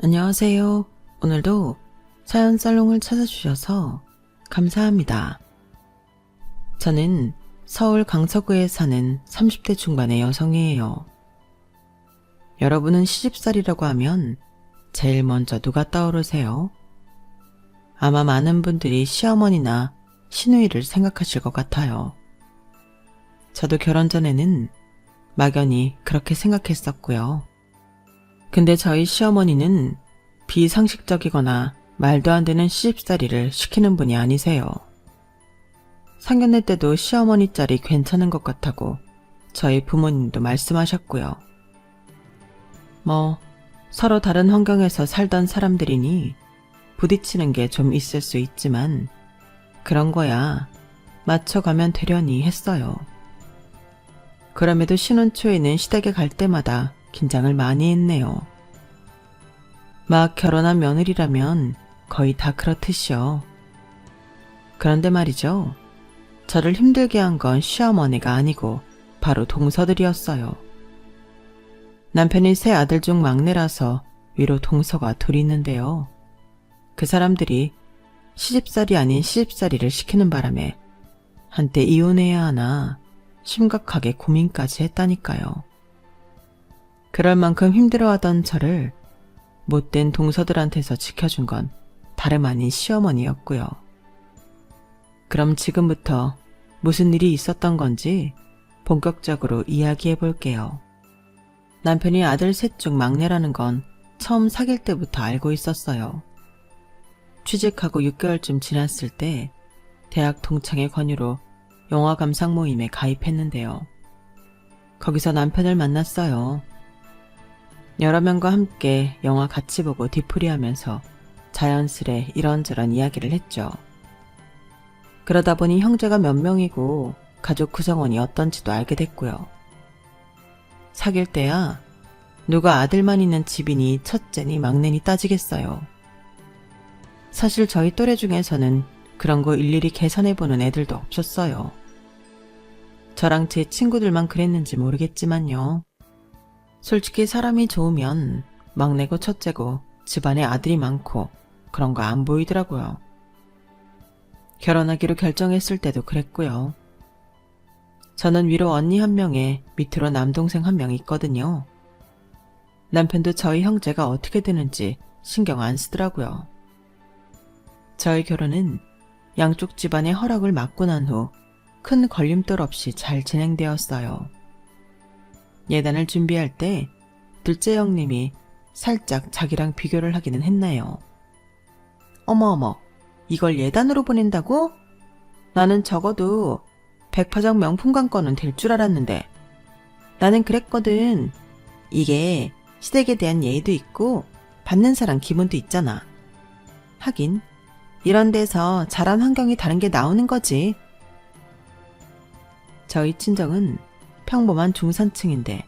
안녕하세요. 오늘도 사연 살롱을 찾아주셔서 감사합니다. 저는 서울 강서구에 사는 30대 중반의 여성이에요. 여러분은 시집살이라고 하면 제일 먼저 누가 떠오르세요? 아마 많은 분들이 시어머니나 시누이를 생각하실 것 같아요. 저도 결혼 전에는 막연히 그렇게 생각했었고요. 근데 저희 시어머니는 비상식적이거나 말도 안 되는 시집살이를 시키는 분이 아니세요. 상견례 때도 시어머니 짤이 괜찮은 것 같다고 저희 부모님도 말씀하셨고요. 서로 다른 환경에서 살던 사람들이니 부딪히는 게 좀 있을 수 있지만 그런 거야 맞춰가면 되려니 했어요. 그럼에도 신혼 초에는 시댁에 갈 때마다 긴장을 많이 했네요. 막 결혼한 며느리라면 거의 다 그렇듯이요. 그런데 말이죠. 저를 힘들게 한 건 시어머니가 아니고 바로 동서들이었어요. 남편이 세 아들 중 막내라서 위로 동서가 둘이 있는데요. 그 사람들이 시집살이 아닌 시집살이를 시키는 바람에 한때 이혼해야 하나 심각하게 고민까지 했다니까요. 그럴 만큼 힘들어하던 저를 못된 동서들한테서 지켜준 건 다름 아닌 시어머니였고요. 그럼 지금부터 무슨 일이 있었던 건지 본격적으로 이야기해 볼게요. 남편이 아들 셋 중 막내라는 건 처음 사귈 때부터 알고 있었어요. 취직하고 6개월쯤 지났을 때 대학 동창의 권유로 영화 감상 모임에 가입했는데요. 거기서 남편을 만났어요. 여러 명과 함께 영화 같이 보고 뒤풀이하면서 자연스레 이런저런 이야기를 했죠. 그러다 보니 형제가 몇 명이고 가족 구성원이 어떤지도 알게 됐고요. 사귈 때야 누가 아들만 있는 집이니 첫째니 막내니 따지겠어요. 사실 저희 또래 중에서는 그런 거 일일이 계산해보는 애들도 없었어요. 저랑 제 친구들만 그랬는지 모르겠지만요. 솔직히 사람이 좋으면 막내고 첫째고 집안에 아들이 많고 그런 거 안 보이더라고요. 결혼하기로 결정했을 때도 그랬고요. 저는 위로 언니 한 명에 밑으로 남동생 한 명 있거든요. 남편도 저희 형제가 어떻게 되는지 신경 안 쓰더라고요. 저희 결혼은 양쪽 집안의 허락을 받고 난 후 큰 걸림돌 없이 잘 진행되었어요. 예단을 준비할 때 둘째 형님이 살짝 자기랑 비교를 하기는 했나요. 어머, 이걸 예단으로 보낸다고? 나는 적어도 백화점 명품관건은 될 줄 알았는데. 나는 그랬거든. 이게 시댁에 대한 예의도 있고 받는 사람 기분도 있잖아. 하긴 이런 데서 자란 환경이 다른 게 나오는 거지. 저희 친정은 평범한 중산층인데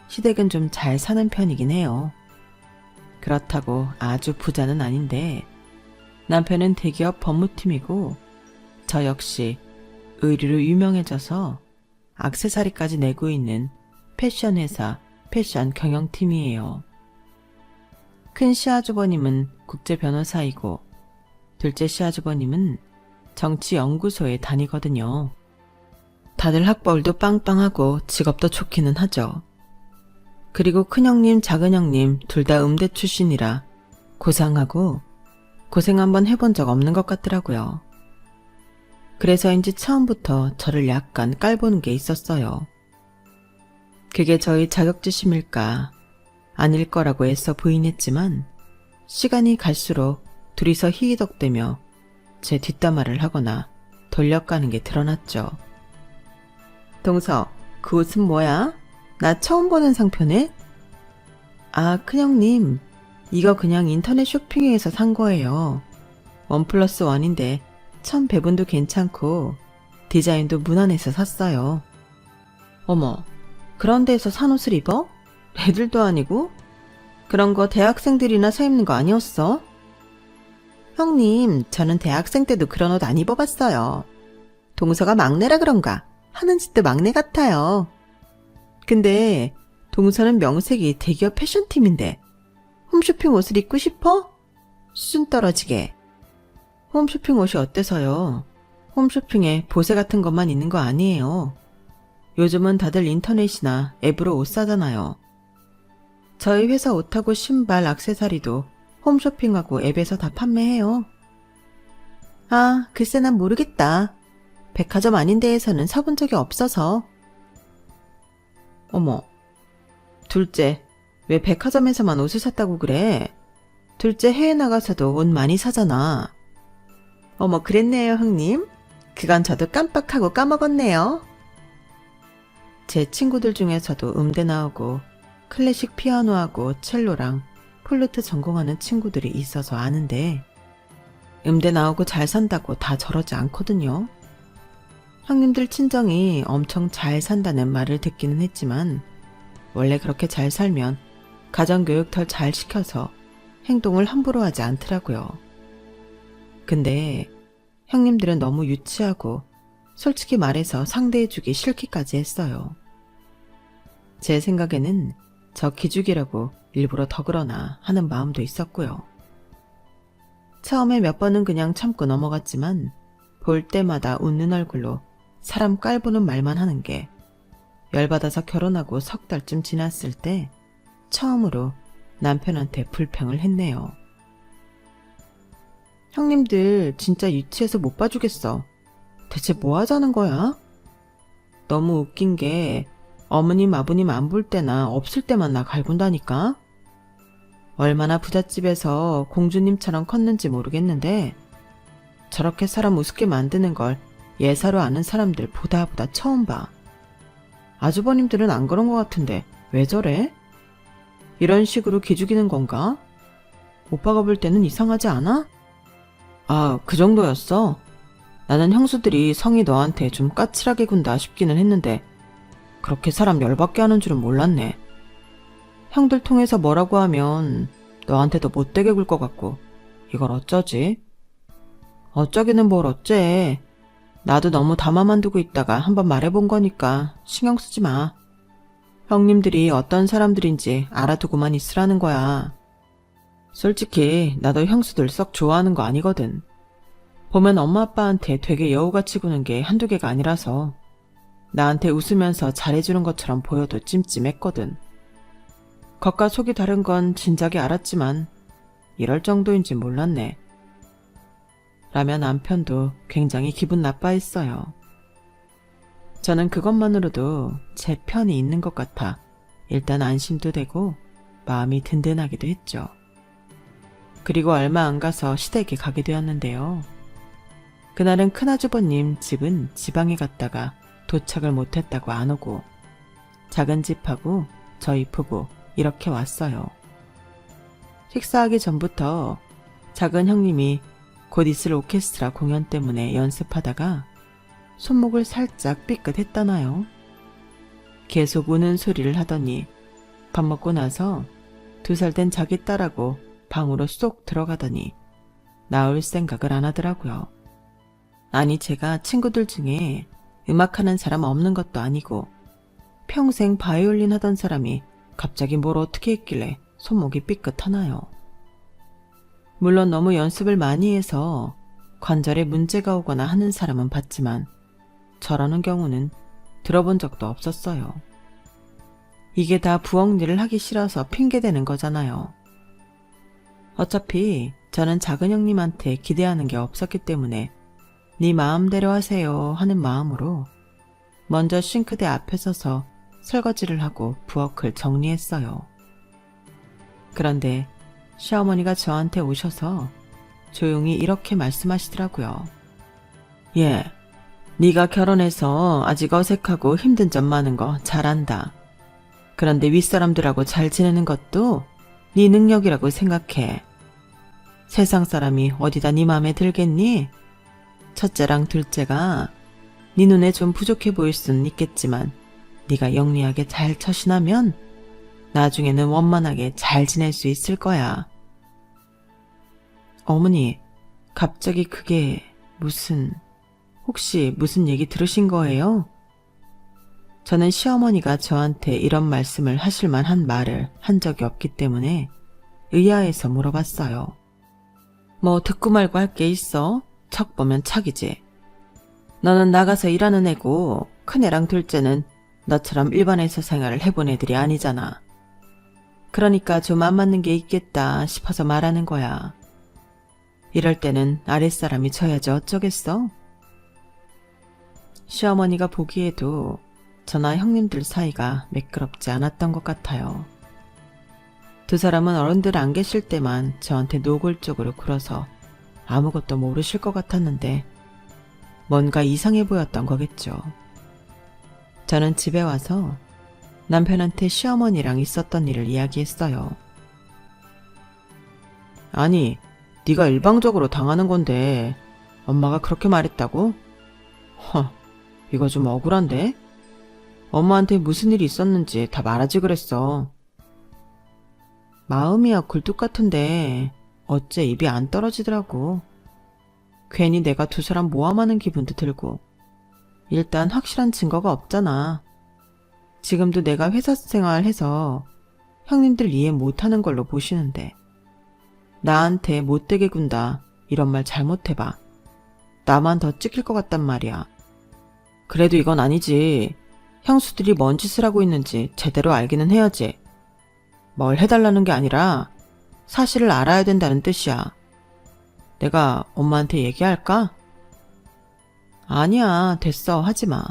시댁은 좀 잘 사는 편이긴 해요. 그렇다고 아주 부자는 아닌데 남편은 대기업 법무팀이고 저 역시 의리로 유명해져서 액세서리까지 내고 있는 패션 회사 패션 경영팀이에요. 큰 시아주버님은 국제 변호사이고 둘째 시아주버님은 정치연구소에 다니거든요. 다들 학벌도 빵빵하고 직업도 좋기는 하죠. 그리고 큰형님, 작은형님 둘 다 음대 출신이라 고상하고 고생 한번 해본 적 없는 것 같더라고요. 그래서인지 처음부터 저를 약간 깔보는 게 있었어요. 그게 저희 자격지심일까 아닐 거라고 애써 부인했지만 시간이 갈수록 둘이서 희희덕대며 제 뒷담화를 하거나 돌려가는 게 드러났죠. 동서, 그 옷은 뭐야? 나 처음 보는 상표네? 아, 큰형님, 이거 그냥 인터넷 쇼핑에서 산 거예요. 1+1인데 천 배분도 괜찮고 디자인도 무난해서 샀어요. 어머, 그런 데서 산 옷을 입어? 애들도 아니고? 그런 거 대학생들이나 사 입는 거 아니었어? 형님, 저는 대학생 때도 그런 옷 안 입어봤어요. 동서가 막내라 그런가? 하는 짓도 막내 같아요. 근데 동서는 명색이 대기업 패션팀인데 홈쇼핑 옷을 입고 싶어? 수준 떨어지게. 홈쇼핑 옷이 어때서요? 홈쇼핑에 보세 같은 것만 있는 거 아니에요. 요즘은 다들 인터넷이나 앱으로 옷 사잖아요. 저희 회사 옷하고 신발, 액세서리도 홈쇼핑하고 앱에서 다 판매해요. 아, 글쎄 난 모르겠다. 백화점 아닌 데에서는 사본 적이 없어서. 어머, 둘째, 왜 백화점에서만 옷을 샀다고 그래? 둘째 해외 나가서도 옷 많이 사잖아. 어머, 그랬네요, 형님. 그건 저도 깜빡하고 까먹었네요. 제 친구들 중에서도 음대 나오고 클래식 피아노하고 첼로랑 플루트 전공하는 친구들이 있어서 아는데 음대 나오고 잘 산다고 다 저러지 않거든요. 형님들 친정이 엄청 잘 산다는 말을 듣기는 했지만 원래 그렇게 잘 살면 가정교육 덜 잘 시켜서 행동을 함부로 하지 않더라고요. 근데 형님들은 너무 유치하고 솔직히 말해서 상대해주기 싫기까지 했어요. 제 생각에는 저 기죽이라고 일부러 덕으러나 하는 마음도 있었고요. 처음에 몇 번은 그냥 참고 넘어갔지만 볼 때마다 웃는 얼굴로 사람 깔보는 말만 하는 게 열받아서 결혼하고 석 달쯤 지났을 때 처음으로 남편한테 불평을 했네요. 형님들 진짜 유치해서 못 봐주겠어. 대체 뭐 하자는 거야? 너무 웃긴 게 어머님 아버님 안 볼 때나 없을 때만 나 갈군다니까? 얼마나 부잣집에서 공주님처럼 컸는지 모르겠는데 저렇게 사람 우습게 만드는 걸 예사로 아는 사람들 보다 처음 봐. 아주버님들은 안 그런 것 같은데 왜 저래? 이런 식으로 기죽이는 건가? 오빠가 볼 때는 이상하지 않아? 아, 그 정도였어? 나는 형수들이 성이 너한테 좀 까칠하게 군다 싶기는 했는데 그렇게 사람 열받게 하는 줄은 몰랐네. 형들 통해서 뭐라고 하면 너한테도 못되게 굴 것 같고 이걸 어쩌지? 어쩌기는 뭘 어째. 나도 너무 담아만 두고 있다가 한번 말해본 거니까 신경 쓰지 마. 형님들이 어떤 사람들인지 알아두고만 있으라는 거야. 솔직히 나도 형수들 썩 좋아하는 거 아니거든. 보면 엄마 아빠한테 되게 여우같이 구는 게 한두 개가 아니라서 나한테 웃으면서 잘해주는 것처럼 보여도 찜찜했거든. 겉과 속이 다른 건 진작에 알았지만 이럴 정도인지 몰랐네. 라며 남편도 굉장히 기분 나빠했어요. 저는 그것만으로도 제 편이 있는 것 같아 일단 안심도 되고 마음이 든든하기도 했죠. 그리고 얼마 안 가서 시댁에 가게 되었는데요. 그날은 큰아주버님 집은 지방에 갔다가 도착을 못했다고 안 오고 작은 집하고 저희 부부 이렇게 왔어요. 식사하기 전부터 작은 형님이 곧 있을 오케스트라 공연 때문에 연습하다가 손목을 살짝 삐끗했다나요. 계속 우는 소리를 하더니 밥 먹고 나서 2살 된 자기 딸하고 방으로 쏙 들어가더니 나올 생각을 안 하더라고요. 아니 제가 친구들 중에 음악하는 사람 없는 것도 아니고 평생 바이올린 하던 사람이 갑자기 뭘 어떻게 했길래 손목이 삐끗하나요? 물론 너무 연습을 많이 해서 관절에 문제가 오거나 하는 사람은 봤지만 저러는 경우는 들어본 적도 없었어요. 이게 다 부엌 일을 하기 싫어서 핑계대는 거잖아요. 어차피 저는 작은 형님한테 기대하는 게 없었기 때문에 네 마음대로 하세요 하는 마음으로 먼저 싱크대 앞에 서서 설거지를 하고 부엌을 정리했어요. 그런데 시어머니가 저한테 오셔서 조용히 이렇게 말씀하시더라고요. 예, 네가 결혼해서 아직 어색하고 힘든 점 많은 거 잘 안다. 그런데 윗사람들하고 잘 지내는 것도 네 능력이라고 생각해. 세상 사람이 어디다 네 맘에 들겠니? 첫째랑 둘째가 네 눈에 좀 부족해 보일 수는 있겠지만 네가 영리하게 잘 처신하면 나중에는 원만하게 잘 지낼 수 있을 거야. 어머니, 갑자기 그게 혹시 무슨 얘기 들으신 거예요? 저는 시어머니가 저한테 이런 말씀을 하실 만한 말을 한 적이 없기 때문에 의아해서 물어봤어요. 뭐 듣고 말고 할 게 있어? 척 보면 척이지. 너는 나가서 일하는 애고 큰애랑 둘째는 너처럼 일반 회사 생활을 해본 애들이 아니잖아. 그러니까 좀 안 맞는 게 있겠다 싶어서 말하는 거야. 이럴 때는 아랫사람이 져야지 어쩌겠어? 시어머니가 보기에도 저나 형님들 사이가 매끄럽지 않았던 것 같아요. 두 사람은 어른들 안 계실 때만 저한테 노골적으로 굴어서 아무것도 모르실 것 같았는데 뭔가 이상해 보였던 거겠죠. 저는 집에 와서 남편한테 시어머니랑 있었던 일을 이야기했어요. 아니, 네가 일방적으로 당하는 건데 엄마가 그렇게 말했다고? 이거 좀 억울한데? 엄마한테 무슨 일이 있었는지 다 말하지 그랬어. 마음이야 굴뚝 같은데 어째 입이 안 떨어지더라고. 괜히 내가 두 사람 모함하는 기분도 들고. 일단 확실한 증거가 없잖아. 지금도 내가 회사 생활해서 형님들 이해 못하는 걸로 보시는데 나한테 못되게 군다 이런 말 잘못해봐. 나만 더 찍힐 것 같단 말이야. 그래도 이건 아니지. 형수들이 뭔 짓을 하고 있는지 제대로 알기는 해야지. 뭘 해달라는 게 아니라 사실을 알아야 된다는 뜻이야. 내가 엄마한테 얘기할까? 아니야, 됐어. 하지마.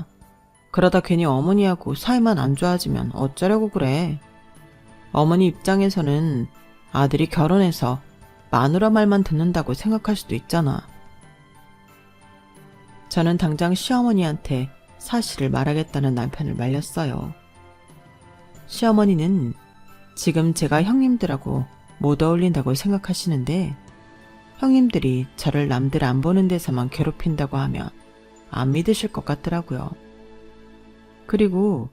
그러다 괜히 어머니하고 사이만 안 좋아지면 어쩌려고 그래. 어머니 입장에서는 아들이 결혼해서 마누라 말만 듣는다고 생각할 수도 있잖아. 저는 당장 시어머니한테 사실을 말하겠다는 남편을 말렸어요. 시어머니는 지금 제가 형님들하고 못 어울린다고 생각하시는데 형님들이 저를 남들 안 보는 데서만 괴롭힌다고 하면 안 믿으실 것 같더라고요. 그리고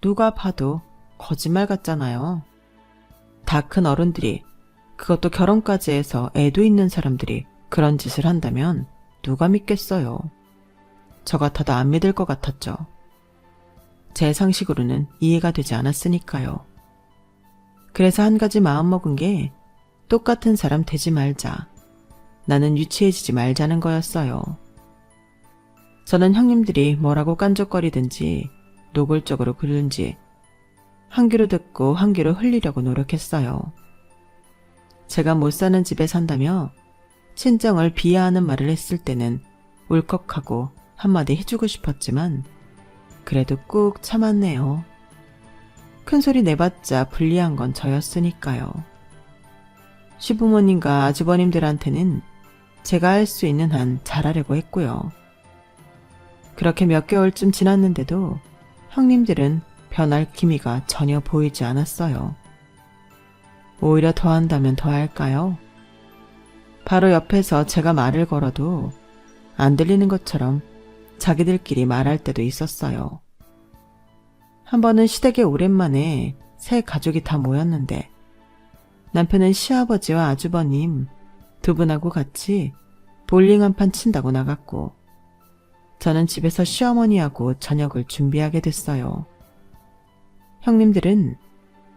누가 봐도 거짓말 같잖아요. 다 큰 어른들이, 그것도 결혼까지 해서 애도 있는 사람들이 그런 짓을 한다면 누가 믿겠어요. 저 같아도 안 믿을 것 같았죠. 제 상식으로는 이해가 되지 않았으니까요. 그래서 한 가지 마음먹은 게 똑같은 사람 되지 말자. 나는 유치해지지 말자는 거였어요. 저는 형님들이 뭐라고 깐족거리든지 노골적으로 굴든지 한 귀로 듣고 한 귀로 흘리려고 노력했어요. 제가 못 사는 집에 산다며 친정을 비하하는 말을 했을 때는 울컥하고 한마디 해주고 싶었지만 그래도 꾹 참았네요. 큰소리 내봤자 불리한 건 저였으니까요. 시부모님과 아주버님들한테는 제가 할 수 있는 한 잘하려고 했고요. 그렇게 몇 개월쯤 지났는데도 형님들은 변할 기미가 전혀 보이지 않았어요. 오히려 더한다면 더할까요? 바로 옆에서 제가 말을 걸어도 안 들리는 것처럼 자기들끼리 말할 때도 있었어요. 한 번은 시댁에 오랜만에 새 가족이 다 모였는데 남편은 시아버지와 아주버님 두 분하고 같이 볼링 한 판 친다고 나갔고 저는 집에서 시어머니하고 저녁을 준비하게 됐어요. 형님들은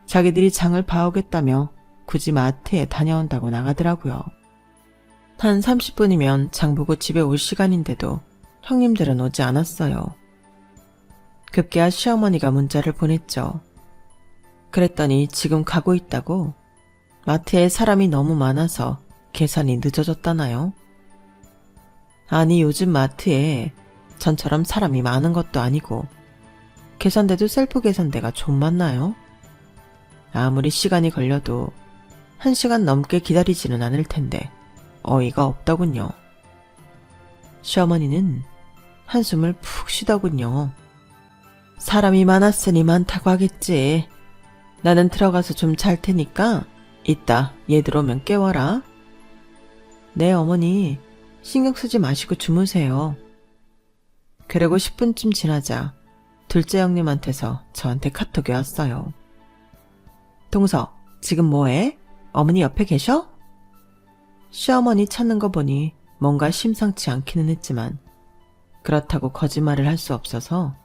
자기들이 장을 봐오겠다며 굳이 마트에 다녀온다고 나가더라고요. 한 30분이면 장 보고 집에 올 시간인데도 형님들은 오지 않았어요. 급기야 시어머니가 문자를 보냈죠. 그랬더니 지금 가고 있다고. 마트에 사람이 너무 많아서 계산이 늦어졌다나요? 아니 요즘 마트에 전처럼 사람이 많은 것도 아니고 계산대도 셀프 계산대가 좀 많나요? 아무리 시간이 걸려도 1시간 넘게 기다리지는 않을 텐데 어이가 없더군요. 시어머니는 한숨을 푹 쉬더군요. 사람이 많았으니 많다고 하겠지. 나는 들어가서 좀 잘 테니까 이따 얘들 오면 깨워라. 네 어머니, 신경 쓰지 마시고 주무세요. 그리고 10분쯤 지나자 둘째 형님한테서 저한테 카톡이 왔어요. 동서, 지금 뭐해? 어머니 옆에 계셔? 시어머니 찾는 거 보니 뭔가 심상치 않기는 했지만 그렇다고 거짓말을 할 수 없어서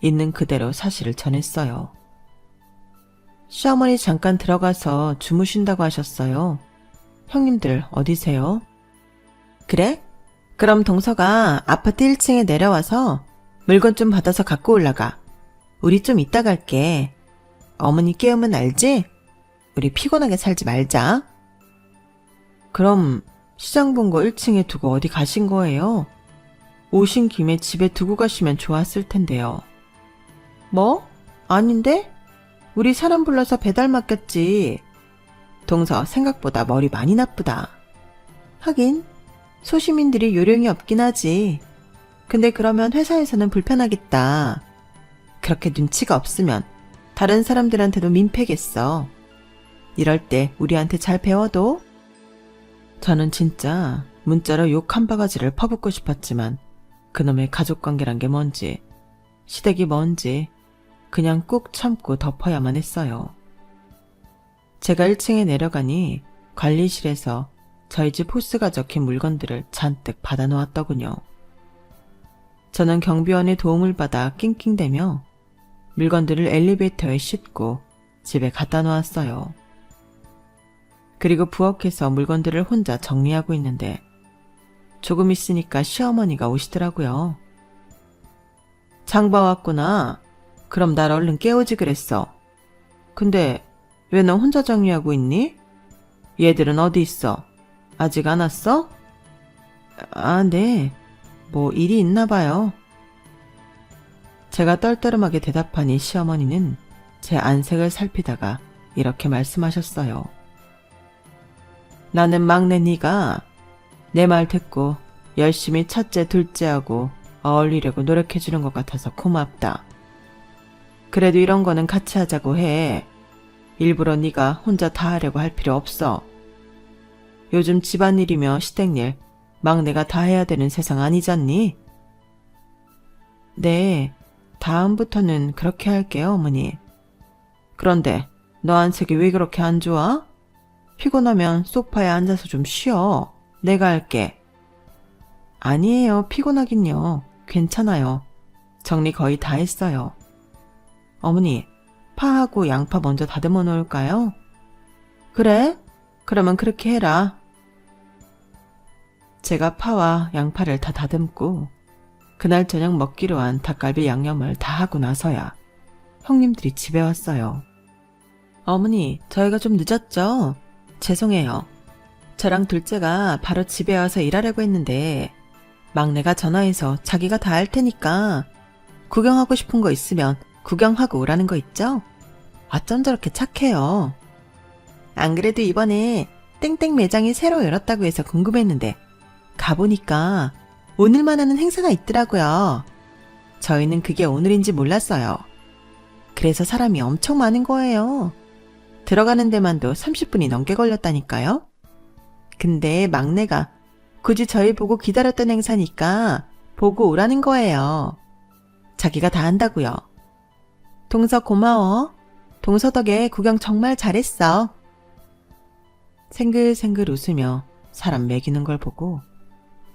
있는 그대로 사실을 전했어요. 시어머니 잠깐 들어가서 주무신다고 하셨어요. 형님들 어디세요? 그래? 그럼 동서가 아파트 1층에 내려와서 물건 좀 받아서 갖고 올라가. 우리 좀 이따 갈게. 어머니 깨우면 알지? 우리 피곤하게 살지 말자. 그럼 시장 본 거 1층에 두고 어디 가신 거예요? 오신 김에 집에 두고 가시면 좋았을 텐데요. 뭐? 아닌데? 우리 사람 불러서 배달 맡겼지. 동서 생각보다 머리 많이 나쁘다. 하긴 소시민들이 요령이 없긴 하지. 근데 그러면 회사에서는 불편하겠다. 그렇게 눈치가 없으면 다른 사람들한테도 민폐겠어. 이럴 때 우리한테 잘 배워도. 저는 진짜 문자로 욕 한 바가지를 퍼붓고 싶었지만 그놈의 가족관계란 게 뭔지, 시댁이 뭔지 그냥 꾹 참고 덮어야만 했어요. 제가 1층에 내려가니 관리실에서 저희 집 호스가 적힌 물건들을 잔뜩 받아놓았더군요. 저는 경비원의 도움을 받아 낑낑대며 물건들을 엘리베이터에 싣고 집에 갖다 놓았어요. 그리고 부엌에서 물건들을 혼자 정리하고 있는데 조금 있으니까 시어머니가 오시더라고요. 장봐 왔구나. 그럼 날 얼른 깨우지 그랬어. 근데 왜 너 혼자 정리하고 있니? 얘들은 어디 있어? 아직 안 왔어? 아, 네. 뭐 일이 있나 봐요. 제가 떨떠름하게 대답하니 시어머니는 제 안색을 살피다가 이렇게 말씀하셨어요. 나는 막내 네가 내 말 듣고 열심히 첫째 둘째하고 어울리려고 노력해주는 것 같아서 고맙다. 그래도 이런 거는 같이 하자고 해. 일부러 네가 혼자 다 하려고 할 필요 없어. 요즘 집안일이며 시댁일 막내가 다 해야 되는 세상 아니잖니? 네, 다음부터는 그렇게 할게요, 어머니. 그런데 너 안색이 왜 그렇게 안 좋아? 피곤하면 소파에 앉아서 좀 쉬어. 내가 할게. 아니에요, 피곤하긴요. 괜찮아요. 정리 거의 다 했어요. 어머니, 파하고 양파 먼저 다듬어 놓을까요? 그래? 그러면 그렇게 해라. 제가 파와 양파를 다 다듬고 그날 저녁 먹기로 한 닭갈비 양념을 다 하고 나서야 형님들이 집에 왔어요. 어머니, 저희가 좀 늦었죠? 죄송해요. 저랑 둘째가 바로 집에 와서 일하려고 했는데 막내가 전화해서 자기가 다 할 테니까 구경하고 싶은 거 있으면 구경하고 오라는 거 있죠? 어쩜 저렇게 착해요. 안 그래도 이번에 땡땡 매장이 새로 열었다고 해서 궁금했는데 가보니까 오늘만 하는 행사가 있더라고요. 저희는 그게 오늘인지 몰랐어요. 그래서 사람이 엄청 많은 거예요. 들어가는 데만도 30분이 넘게 걸렸다니까요. 근데 막내가 굳이 저희 보고 기다렸던 행사니까 보고 오라는 거예요. 자기가 다 한다고요. 동서 고마워. 동서 덕에 구경 정말 잘했어. 생글생글 웃으며 사람 먹이는 걸 보고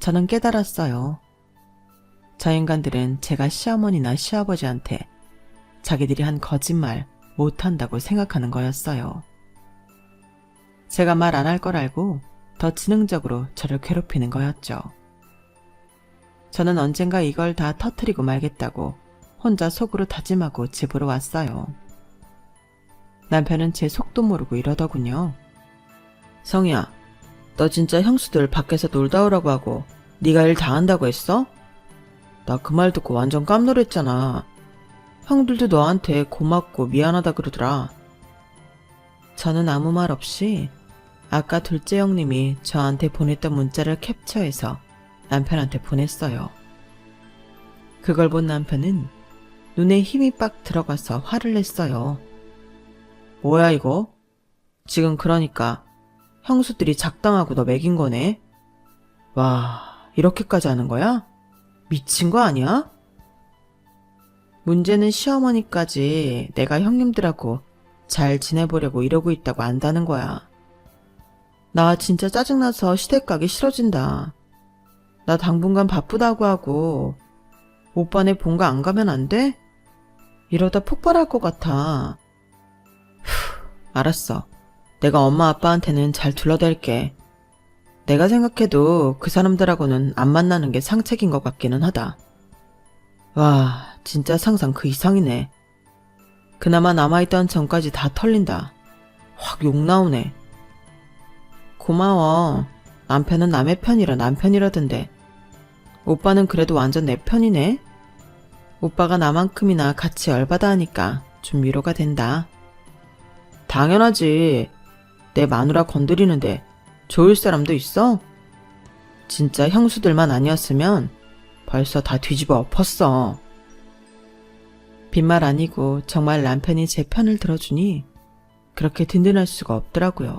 저는 깨달았어요. 저 인간들은 제가 시어머니나 시아버지한테 자기들이 한 거짓말 못한다고 생각하는 거였어요. 제가 말 안 할 걸 알고 더 지능적으로 저를 괴롭히는 거였죠. 저는 언젠가 이걸 다 터뜨리고 말겠다고 혼자 속으로 다짐하고 집으로 왔어요. 남편은 제 속도 모르고 이러더군요. 성희야, 너 진짜 형수들 밖에서 놀다 오라고 하고 네가 일 다 한다고 했어? 나 그 말 듣고 완전 깜놀했잖아. 형들도 너한테 고맙고 미안하다 그러더라. 저는 아무 말 없이 아까 둘째 형님이 저한테 보냈던 문자를 캡처해서 남편한테 보냈어요. 그걸 본 남편은 눈에 힘이 빡 들어가서 화를 냈어요. 뭐야 이거? 지금 그러니까 형수들이 작당하고 너 먹인 거네? 와, 이렇게까지 하는 거야? 미친 거 아니야? 문제는 시어머니까지 내가 형님들하고 잘 지내보려고 이러고 있다고 안다는 거야. 나 진짜 짜증나서 시댁 가기 싫어진다. 나 당분간 바쁘다고 하고 오빠네 본가 안 가면 안 돼? 이러다 폭발할 것 같아. 알았어. 내가 엄마 아빠한테는 잘 둘러댈게. 내가 생각해도 그 사람들하고는 안 만나는 게 상책인 것 같기는 하다. 와, 진짜 상상 그 이상이네. 그나마 남아있던 정까지 다 털린다. 확 욕 나오네. 고마워. 남편은 남의 편이라 남편이라던데. 오빠는 그래도 완전 내 편이네. 오빠가 나만큼이나 같이 열받아 하니까 좀 위로가 된다. 당연하지. 내 마누라 건드리는데 좋을 사람도 있어? 진짜 형수들만 아니었으면 벌써 다 뒤집어 엎었어. 빈말 아니고 정말 남편이 제 편을 들어주니 그렇게 든든할 수가 없더라고요.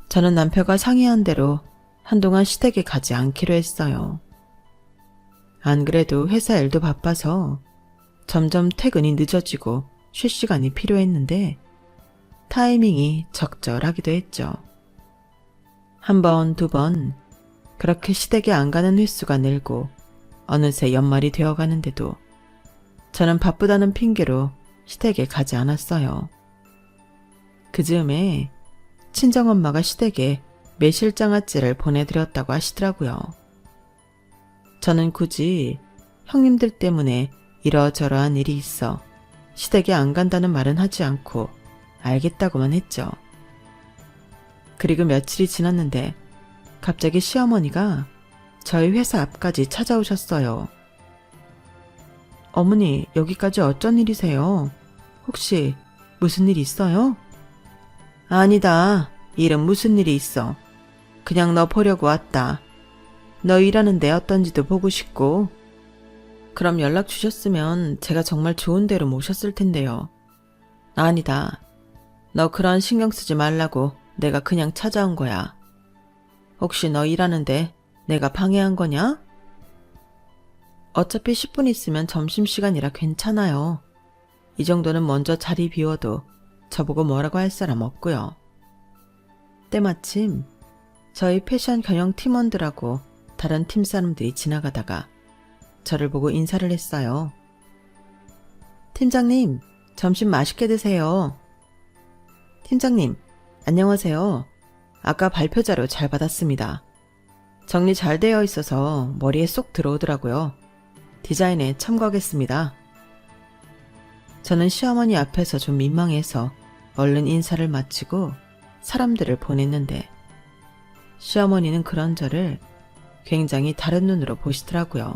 저는 남편과 상의한 대로 한동안 시댁에 가지 않기로 했어요. 안 그래도 회사 일도 바빠서 점점 퇴근이 늦어지고 쉴 시간이 필요했는데 타이밍이 적절하기도 했죠. 한 번, 두 번 그렇게 시댁에 안 가는 횟수가 늘고 어느새 연말이 되어가는데도 저는 바쁘다는 핑계로 시댁에 가지 않았어요. 그 즈음에 친정엄마가 시댁에 매실장아찌를 보내드렸다고 하시더라고요. 저는 굳이 형님들 때문에 이러저러한 일이 있어 시댁에 안 간다는 말은 하지 않고 알겠다고만 했죠. 그리고 며칠이 지났는데 갑자기 시어머니가 저희 회사 앞까지 찾아오셨어요. 어머니, 여기까지 어쩐 일이세요? 혹시 무슨 일 있어요? 아니다. 일은 무슨 일이 있어. 그냥 너 보려고 왔다. 너 일하는데 어떤지도 보고 싶고. 그럼 연락 주셨으면 제가 정말 좋은 데로 모셨을 텐데요. 아니다. 너 그런 신경 쓰지 말라고 내가 그냥 찾아온 거야. 혹시 너 일하는데 내가 방해한 거냐? 어차피 10분 있으면 점심시간이라 괜찮아요. 이 정도는 먼저 자리 비워도 저보고 뭐라고 할 사람 없고요. 때마침 저희 패션 경영 팀원들하고 다른 팀 사람들이 지나가다가 저를 보고 인사를 했어요. 팀장님, 점심 맛있게 드세요. 팀장님, 안녕하세요. 아까 발표 자료 잘 받았습니다. 정리 잘 되어 있어서 머리에 쏙 들어오더라고요. 디자인에 참고하겠습니다. 저는 시어머니 앞에서 좀 민망해서 얼른 인사를 마치고 사람들을 보냈는데 시어머니는 그런 저를 굉장히 다른 눈으로 보시더라고요.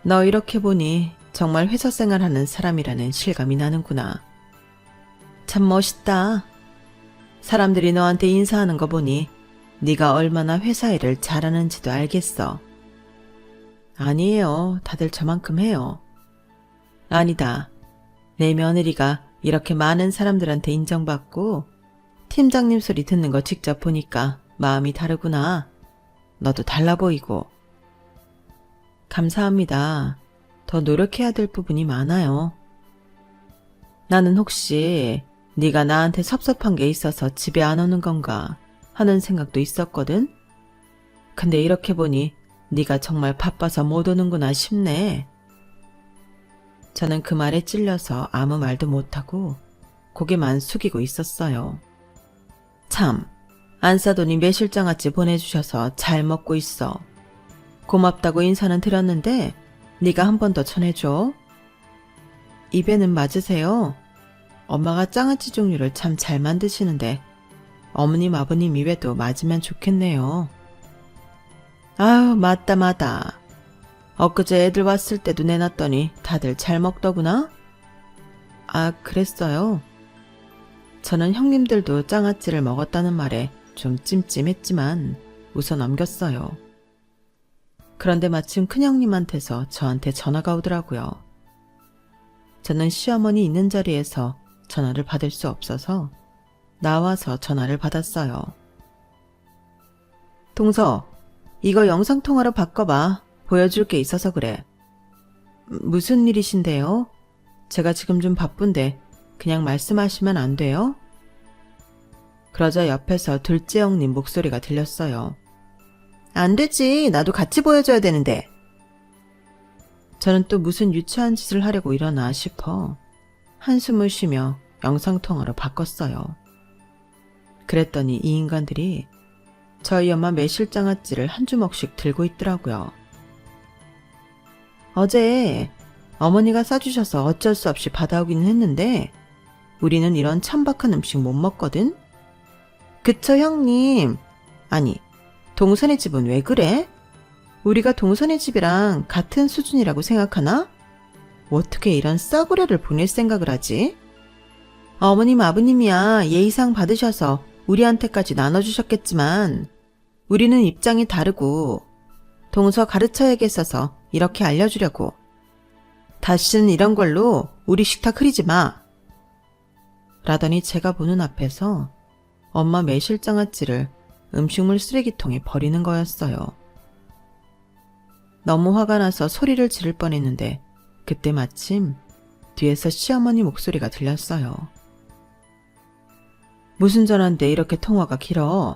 너 이렇게 보니 정말 회사 생활하는 사람이라는 실감이 나는구나. 참 멋있다. 사람들이 너한테 인사하는 거 보니 네가 얼마나 회사 일을 잘하는지도 알겠어. 아니에요. 다들 저만큼 해요. 아니다. 내 며느리가 이렇게 많은 사람들한테 인정받고 팀장님 소리 듣는 거 직접 보니까 마음이 다르구나. 너도 달라 보이고. 감사합니다. 더 노력해야 될 부분이 많아요. 나는 혹시 네가 나한테 섭섭한 게 있어서 집에 안 오는 건가 하는 생각도 있었거든. 근데 이렇게 보니 네가 정말 바빠서 못 오는구나 싶네. 저는 그 말에 찔려서 아무 말도 못하고 고개만 숙이고 있었어요. 참, 안 싸더니 매실장아찌 보내주셔서 잘 먹고 있어. 고맙다고 인사는 드렸는데 네가 한 번 더 전해줘. 입에는 맞으세요. 엄마가 장아찌 종류를 참 잘 만드시는데 어머님 아버님 입에도 맞으면 좋겠네요. 아유, 맞다. 엊그제 애들 왔을 때도 내놨더니 다들 잘 먹더구나? 아, 그랬어요? 저는 형님들도 장아찌를 먹었다는 말에 좀 찜찜했지만 웃어 넘겼어요. 그런데 마침 큰형님한테서 저한테 전화가 오더라고요. 저는 시어머니 있는 자리에서 전화를 받을 수 없어서 나와서 전화를 받았어요. 동서, 이거 영상통화로 바꿔봐. 보여줄 게 있어서 그래. 무슨 일이신데요? 제가 지금 좀 바쁜데 그냥 말씀하시면 안 돼요? 그러자 옆에서 둘째 형님 목소리가 들렸어요. 안 되지. 나도 같이 보여줘야 되는데. 저는 또 무슨 유치한 짓을 하려고 일어나 싶어 한숨을 쉬며 영상통화로 바꿨어요. 그랬더니 이 인간들이 저희 엄마 매실장아찌를 한 주먹씩 들고 있더라고요. 어제 어머니가 싸주셔서 어쩔 수 없이 받아오기는 했는데 우리는 이런 천박한 음식 못 먹거든? 그쵸 형님? 아니, 동선의 집은 왜 그래? 우리가 동선의 집이랑 같은 수준이라고 생각하나? 어떻게 이런 싸구려를 보낼 생각을 하지? 어머님 아버님이야 예의상 받으셔서 우리한테까지 나눠주셨겠지만 우리는 입장이 다르고 동서 가르쳐야겠어서 이렇게 알려주려고. 다시는 이런 걸로 우리 식탁 흐리지 마. 라더니 제가 보는 앞에서 엄마 매실장아찌를 음식물 쓰레기통에 버리는 거였어요. 너무 화가 나서 소리를 지를 뻔했는데 그때 마침 뒤에서 시어머니 목소리가 들렸어요. 무슨 전화인데 이렇게 통화가 길어?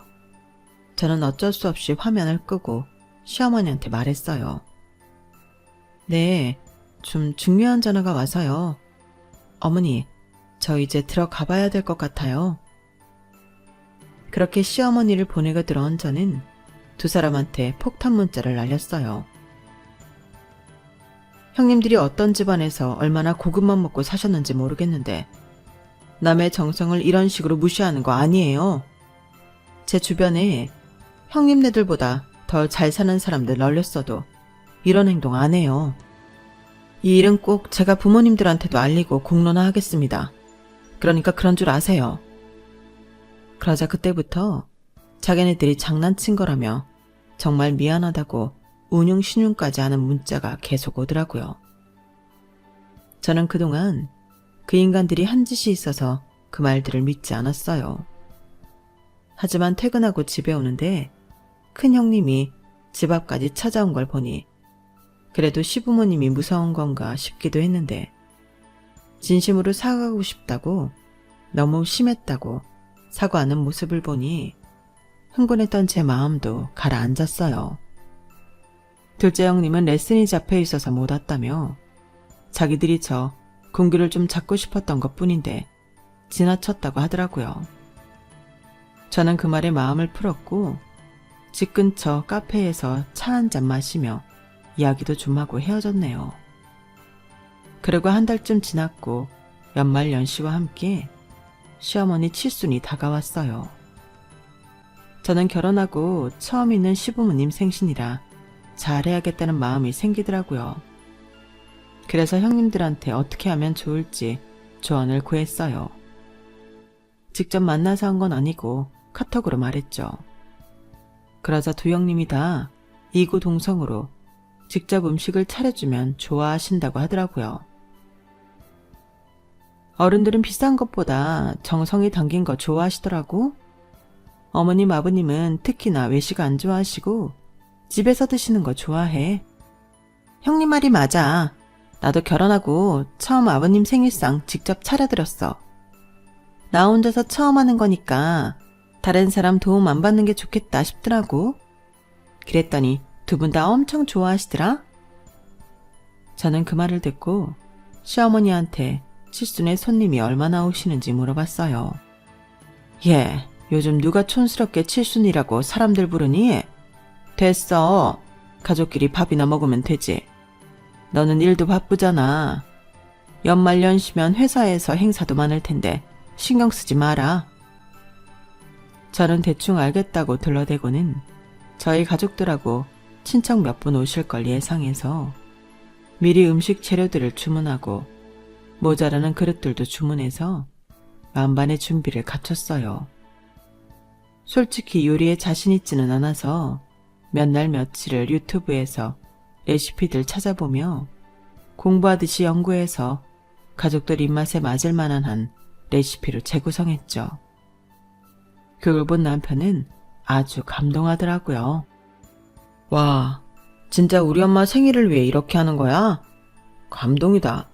저는 어쩔 수 없이 화면을 끄고 시어머니한테 말했어요. 네, 좀 중요한 전화가 와서요. 어머니, 저 이제 들어가 봐야 될 것 같아요. 그렇게 시어머니를 보내고 들어온 저는 두 사람한테 폭탄 문자를 날렸어요. 형님들이 어떤 집안에서 얼마나 고급만 먹고 사셨는지 모르겠는데 남의 정성을 이런 식으로 무시하는 거 아니에요. 제 주변에 형님네들보다 더 잘 사는 사람들 널렸어도 이런 행동 안 해요. 이 일은 꼭 제가 부모님들한테도 알리고 공론화하겠습니다. 그러니까 그런 줄 아세요. 그러자 그때부터 자기네들이 장난친 거라며 정말 미안하다고 운용신용까지 하는 문자가 계속 오더라고요. 저는 그동안 그 인간들이 한 짓이 있어서 그 말들을 믿지 않았어요. 하지만 퇴근하고 집에 오는데 큰 형님이 집 앞까지 찾아온 걸 보니 그래도 시부모님이 무서운 건가 싶기도 했는데 진심으로 사과하고 싶다고 너무 심했다고 사과하는 모습을 보니 흥분했던 제 마음도 가라앉았어요. 둘째 형님은 레슨이 잡혀 있어서 못 왔다며 자기들이 저 군기를 좀 잡고 싶었던 것뿐인데 지나쳤다고 하더라고요. 저는 그 말에 마음을 풀었고 집 근처 카페에서 차 한잔 마시며 이야기도 좀 하고 헤어졌네요. 그리고 한 달쯤 지났고 연말 연시와 함께 시어머니 칠순이 다가왔어요. 저는 결혼하고 처음 있는 시부모님 생신이라 잘해야겠다는 마음이 생기더라고요. 그래서 형님들한테 어떻게 하면 좋을지 조언을 구했어요. 직접 만나서 한 건 아니고 카톡으로 말했죠. 그러자 두 형님이 다 이구동성으로 직접 음식을 차려주면 좋아하신다고 하더라고요. 어른들은 비싼 것보다 정성이 담긴 거 좋아하시더라고. 어머님 아버님은 특히나 외식 안 좋아하시고 집에서 드시는 거 좋아해. 형님 말이 맞아. 나도 결혼하고 처음 아버님 생일상 직접 차려드렸어. 나 혼자서 처음 하는 거니까 다른 사람 도움 안 받는 게 좋겠다 싶더라고. 그랬더니 두 분 다 엄청 좋아하시더라. 저는 그 말을 듣고 시어머니한테 칠순에 손님이 얼마나 오시는지 물어봤어요. 예, 요즘 누가 촌스럽게 칠순이라고 사람들 부르니? 됐어. 가족끼리 밥이나 먹으면 되지. 너는 일도 바쁘잖아. 연말 연시면 회사에서 행사도 많을 텐데 신경 쓰지 마라. 저는 대충 알겠다고 둘러대고는 저희 가족들하고 친척 몇 분 오실 걸 예상해서 미리 음식 재료들을 주문하고 모자라는 그릇들도 주문해서 만반의 준비를 갖췄어요. 솔직히 요리에 자신 있지는 않아서 몇 날 며칠을 유튜브에서 레시피들 찾아보며 공부하듯이 연구해서 가족들 입맛에 맞을 만한 한 레시피로 재구성했죠. 그걸 본 남편은 아주 감동하더라고요. 와, 진짜 우리 엄마 생일을 위해 이렇게 하는 거야? 감동이다.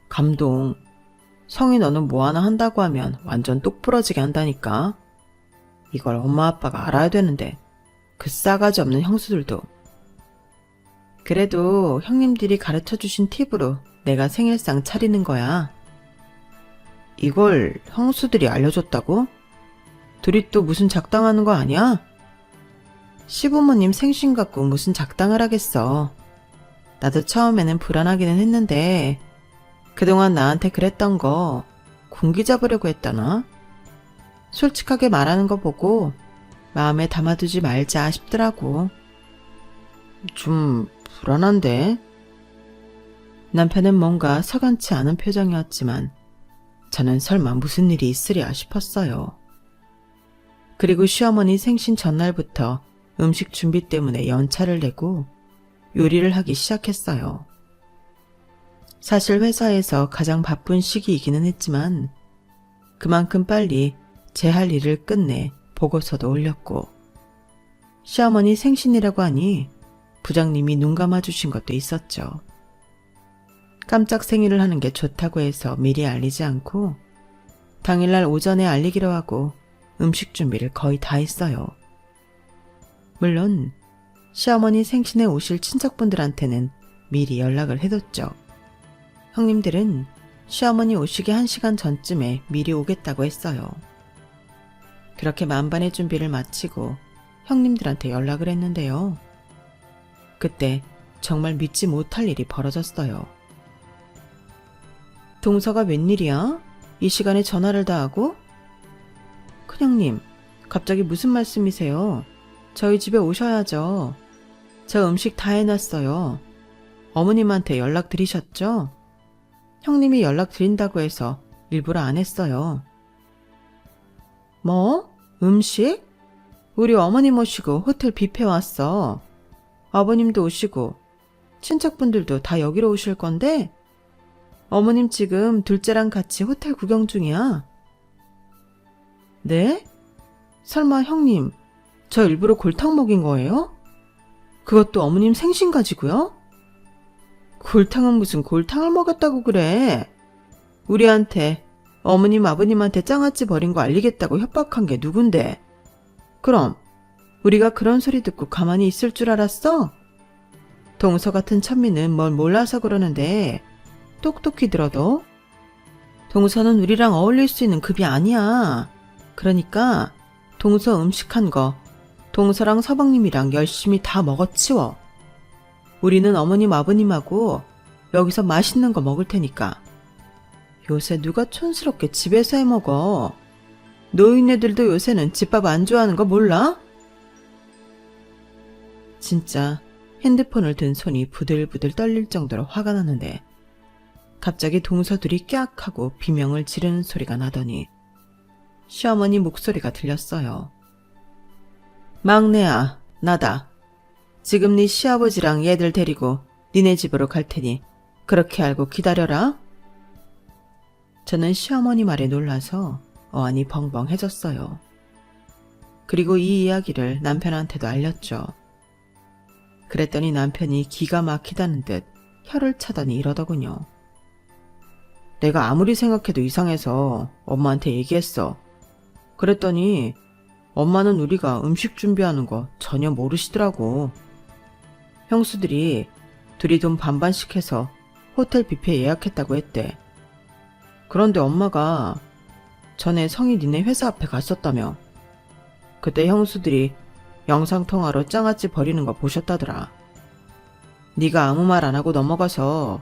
감동. 성이 너는 뭐 하나 한다고 하면 완전 똑부러지게 한다니까. 이걸 엄마 아빠가 알아야 되는데 그 싸가지 없는 형수들도. 그래도 형님들이 가르쳐주신 팁으로 내가 생일상 차리는 거야. 이걸 형수들이 알려줬다고? 둘이 또 무슨 작당하는 거 아니야? 시부모님 생신 갖고 무슨 작당을 하겠어. 나도 처음에는 불안하기는 했는데 그동안 나한테 그랬던 거 공기 잡으려고 했다나? 솔직하게 말하는 거 보고 마음에 담아두지 말자 싶더라고. 좀 불안한데? 남편은 뭔가 석연치 않은 표정이었지만 저는 설마 무슨 일이 있으랴 싶었어요. 그리고 시어머니 생신 전날부터 음식 준비 때문에 연차를 내고 요리를 하기 시작했어요. 사실 회사에서 가장 바쁜 시기이기는 했지만 그만큼 빨리 제 할 일을 끝내 보고서도 올렸고 시어머니 생신이라고 하니 부장님이 눈 감아주신 것도 있었죠. 깜짝 생일을 하는 게 좋다고 해서 미리 알리지 않고 당일날 오전에 알리기로 하고 음식 준비를 거의 다 했어요. 물론 시어머니 생신에 오실 친척분들한테는 미리 연락을 해뒀죠. 형님들은 시어머니 오시기 1시간 전쯤에 미리 오겠다고 했어요. 그렇게 만반의 준비를 마치고 형님들한테 연락을 했는데요. 그때 정말 믿지 못할 일이 벌어졌어요. 동서가 웬일이야? 이 시간에 전화를 다 하고? 큰형님, 갑자기 무슨 말씀이세요? 저희 집에 오셔야죠. 저 음식 다 해놨어요. 어머님한테 연락드리셨죠? 형님이 연락드린다고 해서 일부러 안 했어요. 뭐? 음식? 우리 어머님 오시고 호텔 뷔페 왔어. 아버님도 오시고 친척분들도 다 여기로 오실 건데 어머님 지금 둘째랑 같이 호텔 구경 중이야. 네? 설마 형님 저 일부러 골탕 먹인 거예요? 그것도 어머님 생신 가지고요? 골탕은 무슨 골탕을 먹였다고 그래. 우리한테 어머님 아버님한테 장아찌 버린 거 알리겠다고 협박한 게 누군데. 그럼 우리가 그런 소리 듣고 가만히 있을 줄 알았어? 동서 같은 천미는 뭘 몰라서 그러는데 똑똑히 들어도 동서는 우리랑 어울릴 수 있는 급이 아니야. 그러니까 동서 음식한 거 동서랑 서방님이랑 열심히 다 먹어치워. 우리는 어머님 아버님하고 여기서 맛있는 거 먹을 테니까. 요새 누가 촌스럽게 집에서 해 먹어. 노인네들도 요새는 집밥 안 좋아하는 거 몰라? 진짜 핸드폰을 든 손이 부들부들 떨릴 정도로 화가 나는데 갑자기 동서들이 깍 하고 비명을 지르는 소리가 나더니 시어머니 목소리가 들렸어요. 막내야, 나다. 지금 네 시아버지랑 얘들 데리고 니네 집으로 갈 테니 그렇게 알고 기다려라. 저는 시어머니 말에 놀라서 어안이 벙벙해졌어요. 그리고 이 이야기를 남편한테도 알렸죠. 그랬더니 남편이 기가 막히다는 듯 혀를 차더니 이러더군요. 내가 아무리 생각해도 이상해서 엄마한테 얘기했어. 그랬더니 엄마는 우리가 음식 준비하는 거 전혀 모르시더라고. 형수들이 둘이 돈 반반씩 해서 호텔 뷔페 예약했다고 했대. 그런데 엄마가 전에 성이 니네 회사 앞에 갔었다며. 그때 형수들이 영상통화로 장아찌 버리는 거 보셨다더라. 네가 아무 말 안 하고 넘어가서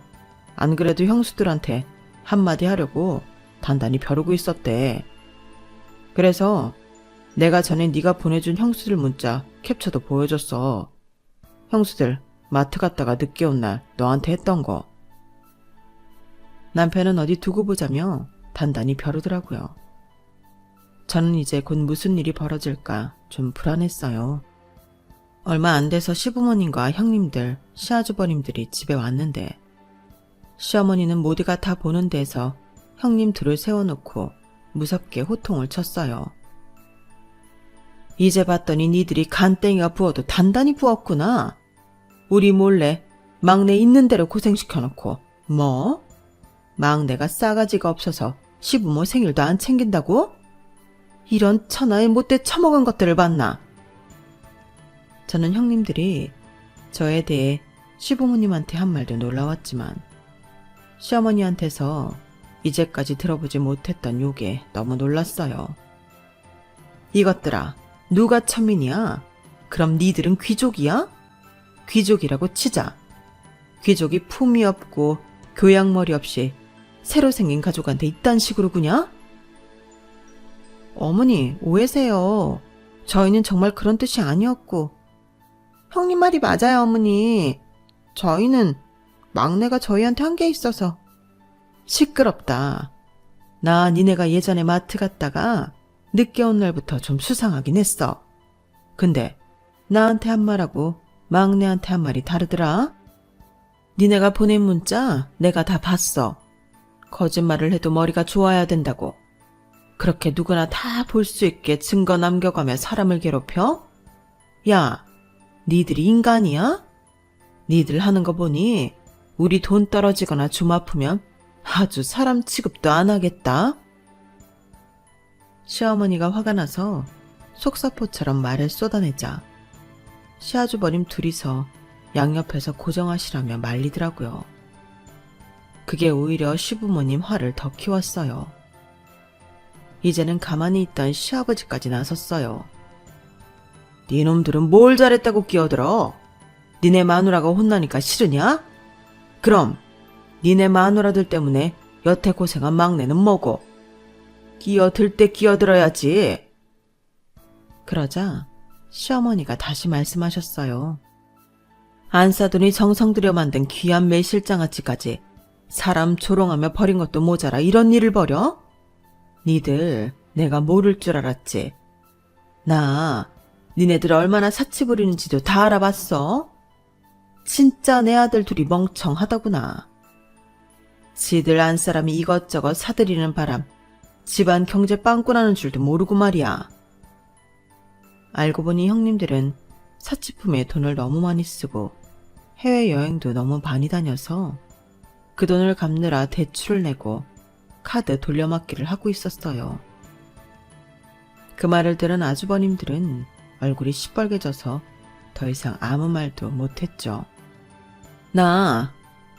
안 그래도 형수들한테 한마디 하려고 단단히 벼르고 있었대. 그래서 내가 전에 네가 보내준 형수들 문자 캡처도 보여줬어. 형수들 마트 갔다가 늦게 온 날 너한테 했던 거. 남편은 어디 두고 보자며 단단히 벼르더라고요. 저는 이제 곧 무슨 일이 벌어질까 좀 불안했어요. 얼마 안 돼서 시부모님과 형님들, 시아주버님들이 집에 왔는데 시어머니는 모두가 다 보는 데서 형님 둘을 세워놓고 무섭게 호통을 쳤어요. 이제 봤더니 니들이 간땡이가 부어도 단단히 부었구나. 우리 몰래 막내 있는 대로 고생시켜놓고 뭐? 막내가 싸가지가 없어서 시부모 생일도 안 챙긴다고? 이런 천하에 못돼 처먹은 것들을 봤나? 저는 형님들이 저에 대해 시부모님한테 한 말도 놀라웠지만 시어머니한테서 이제까지 들어보지 못했던 욕에 너무 놀랐어요. 이것들아, 누가 천민이야? 그럼 니들은 귀족이야? 귀족이라고 치자. 귀족이 품위 없고 교양머리 없이 새로 생긴 가족한테 이딴 식으로 구냐? 어머니, 오해세요. 저희는 정말 그런 뜻이 아니었고. 형님 말이 맞아요, 어머니. 저희는 막내가 저희한테 한 게 있어서. 시끄럽다. 나 니네가 예전에 마트 갔다가 늦게 온 날부터 좀 수상하긴 했어. 근데 나한테 한 말하고 막내한테 한 말이 다르더라. 니네가 보낸 문자 내가 다 봤어. 거짓말을 해도 머리가 좋아야 된다고. 그렇게 누구나 다 볼 수 있게 증거 남겨가며 사람을 괴롭혀? 야, 니들이 인간이야? 니들 하는 거 보니 우리 돈 떨어지거나 좀 아프면 아주 사람 취급도 안 하겠다. 시어머니가 화가 나서 속사포처럼 말을 쏟아내자 시아주버님 둘이서 양옆에서 고정하시라며 말리더라고요. 그게 오히려 시부모님 화를 더 키웠어요. 이제는 가만히 있던 시아버지까지 나섰어요. 니놈들은 뭘 잘했다고 끼어들어? 니네 마누라가 혼나니까 싫으냐? 그럼 니네 마누라들 때문에 여태 고생한 막내는 뭐고? 끼어들 때 끼어들어야지. 그러자 시어머니가 다시 말씀하셨어요. 안 사돈이 정성 들여 만든 귀한 매실장아찌까지 사람 조롱하며 버린 것도 모자라 이런 일을 벌여? 니들 내가 모를 줄 알았지. 나 니네들 얼마나 사치 부리는지도 다 알아봤어. 진짜 내 아들 둘이 멍청하다구나. 지들 안 사람이 이것저것 사들이는 바람 집안 경제 빵꾸 나는 줄도 모르고 말이야. 알고 보니 형님들은 사치품에 돈을 너무 많이 쓰고 해외여행도 너무 많이 다녀서 그 돈을 갚느라 대출을 내고 카드 돌려막기를 하고 있었어요. 그 말을 들은 아주버님들은 얼굴이 시뻘개져서 더 이상 아무 말도 못했죠. 나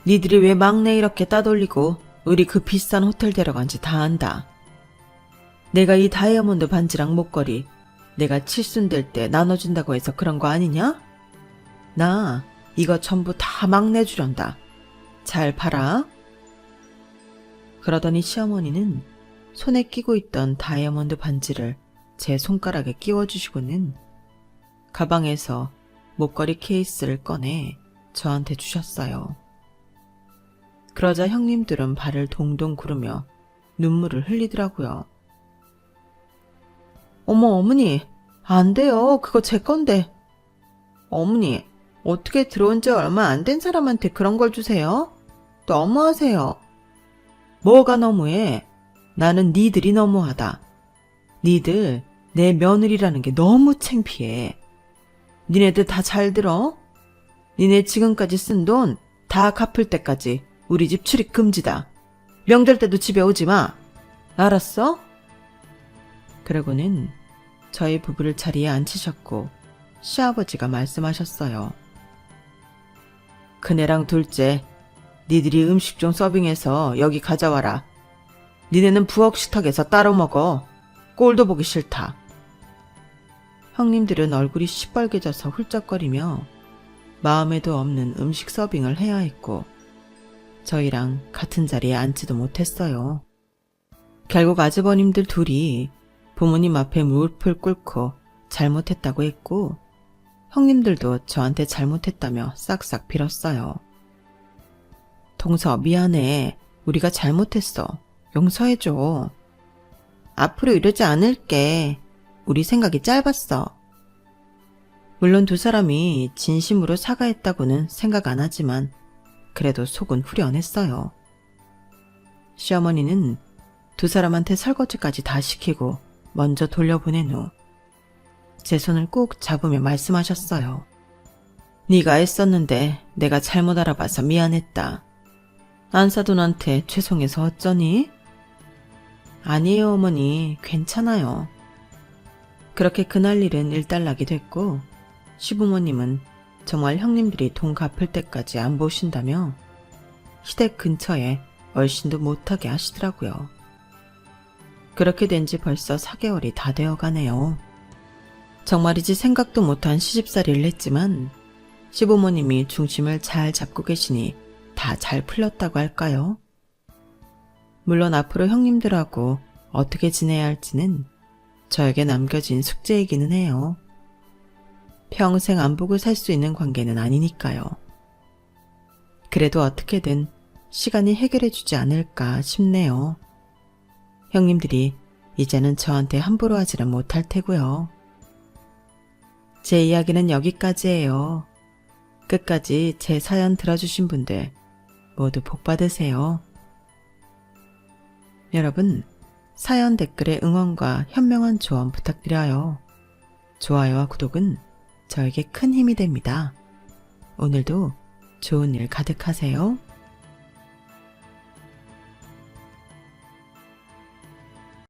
니들이 왜 막내 이렇게 따돌리고 우리 그 비싼 호텔 데려간지 다 안다. 내가 이 다이아몬드 반지랑 목걸이 내가 칠순될 때 나눠준다고 해서 그런 거 아니냐? 나 이거 전부 다 막내 주련다. 잘 봐라. 그러더니 시어머니는 손에 끼고 있던 다이아몬드 반지를 제 손가락에 끼워주시고는 가방에서 목걸이 케이스를 꺼내 저한테 주셨어요. 그러자 형님들은 발을 동동 구르며 눈물을 흘리더라고요. 어머, 어머니, 안 돼요. 그거 제 건데. 어머니, 어떻게 들어온 지 얼마 안 된 사람한테 그런 걸 주세요? 너무하세요. 뭐가 너무해? 나는 니들이 너무하다. 니들 내 며느리라는 게 너무 창피해. 니네들 다 잘 들어? 니네 지금까지 쓴 돈 다 갚을 때까지 우리 집 출입 금지다. 명절 때도 집에 오지 마. 알았어? 그러고는 저희 부부를 자리에 앉히셨고 시아버지가 말씀하셨어요. 큰애랑 둘째, 니들이 음식 좀 서빙해서 여기 가져와라. 니네는 부엌 식탁에서 따로 먹어. 꼴도 보기 싫다. 형님들은 얼굴이 시뻘개져서 훌쩍거리며 마음에도 없는 음식 서빙을 해야 했고 저희랑 같은 자리에 앉지도 못했어요. 결국 아주버님들 둘이 부모님 앞에 무릎을 꿇고 잘못했다고 했고 형님들도 저한테 잘못했다며 싹싹 빌었어요. 동서 미안해. 우리가 잘못했어. 용서해줘. 앞으로 이러지 않을게. 우리 생각이 짧았어. 물론 두 사람이 진심으로 사과했다고는 생각 안 하지만 그래도 속은 후련했어요. 시어머니는 두 사람한테 설거지까지 다 시키고 먼저 돌려보낸 후 제 손을 꼭 잡으며 말씀하셨어요. 네가 애썼는데 내가 잘못 알아봐서 미안했다. 안사돈한테 죄송해서 어쩌니? 아니에요, 어머니. 괜찮아요. 그렇게 그날 일은 일단락이 됐고 시부모님은 정말 형님들이 돈 갚을 때까지 안 보신다며 시댁 근처에 얼씬도 못하게 하시더라고요. 그렇게 된 지 벌써 4개월이 다 되어 가네요. 정말이지 생각도 못한 시집살이를 했지만 시부모님이 중심을 잘 잡고 계시니 다 잘 풀렸다고 할까요? 물론 앞으로 형님들하고 어떻게 지내야 할지는 저에게 남겨진 숙제이기는 해요. 평생 안 보고 살 수 있는 관계는 아니니까요. 그래도 어떻게든 시간이 해결해 주지 않을까 싶네요. 형님들이 이제는 저한테 함부로 하지는 못할 테고요. 제 이야기는 여기까지예요. 끝까지 제 사연 들어주신 분들 모두 복 받으세요. 여러분, 사연 댓글에 응원과 현명한 조언 부탁드려요. 좋아요와 구독은 저에게 큰 힘이 됩니다. 오늘도 좋은 일 가득하세요.